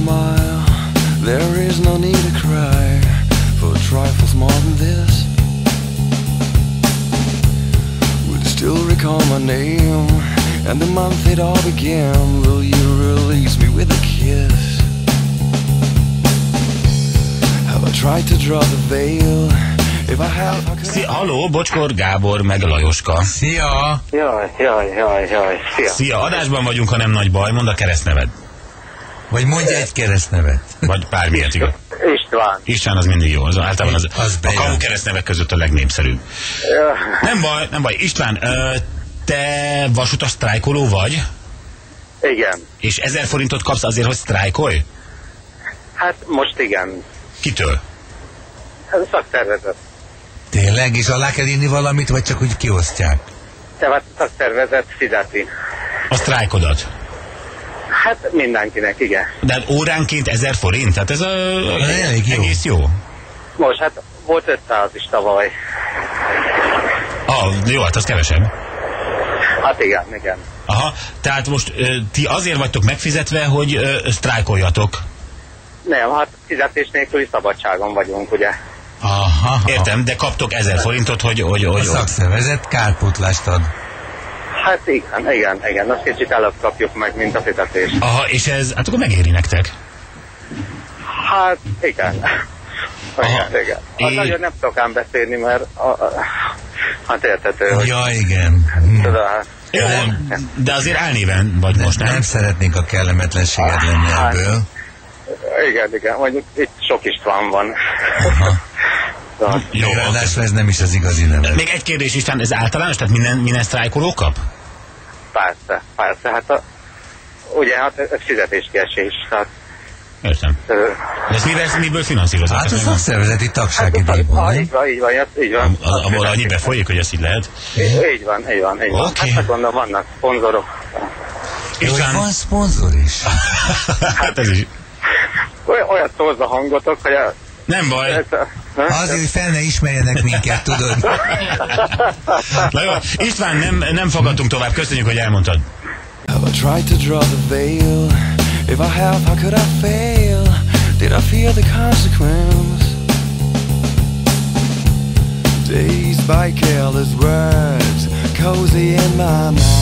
smile, there is no need to cry for trifles more than this. Will you still recall my name and the month it all began? Will you release me with a kiss? Have I tried to draw the veil? If I have, how could I... Halló, Bocskor Gábor, meg Lajoska. Szia! Jaj, szia! Szia, adásban vagyunk, ha nem nagy baj, mondd a keresztneved. Vagy mondj egy keresztnevet. Vagy bármilyet, igaz. István. István az mindig jó, az általában Az a kamu keresztnevek között a legnépszerűbb. Ja. Nem baj. István, te vasutas sztrájkoló vagy? Igen. És 1000 forintot kapsz azért, hogy sztrájkolj? Hát most igen. Kitől? Ez a szakszervezet. Tényleg? És alá kell írni valamit, vagy csak úgy kiosztják? Tehát a szakszervezet fizeti. A sztrájkodat? Hát mindenkinek, igen. De hát óránként 1000 forint? Tehát ez elég jó. Egész jó. Most hát volt 500 is tavaly. Jó, hát az kevesebb. Hát igen. Aha, tehát most ti azért vagytok megfizetve, hogy sztrájkoljatok. Nem, hát fizetés nélküli szabadságon vagyunk, ugye. Aha. Értem, de kaptok 1000 forintot, hogy A szakszervezet kárpótlást ad. Hát igen. Azt kicsit előbb kapjuk meg, mint a fizetést. Aha, és ez, hát akkor megéri nektek. Hát igen. Igen. Hát nagyon nem tudok ám beszélni, mert hát értető, hogy... Ja, igen. Tudod, hát, Jó, de azért álnéven vagy most, nem? Nem szeretnénk a kellemetlenséget lenni ebből. Igen, mondjuk itt sok István van. Aha. Jó, Ráadásul ez nem is az igazi neve. még egy kérdés, István, ez általános? Tehát minden sztrájkoló kap? Persze, hát ugye, hát ez fizetéskiesés, tehát... Értem. De ez miből finanszírozod? Hát a szakszervezeti tagsági díjból, nem? Így van. Abból annyi befolyik, hogy ez így lehet? Így van. Oké. Hát gondolom, vannak szponzorok. Jó, van szponzor is. Hát ez is. Olyat szólsz a hangotok, hogy... Nem baj. Azért, hogy fel ne ismerjenek minket, tudod. Na jó, István, nem fogadtunk tovább, köszönjük, hogy elmondtad. Have I tried to draw the veil? If I have, how could I fail? Did I feel the consequence? Dazed by careless words, cozy in my mind.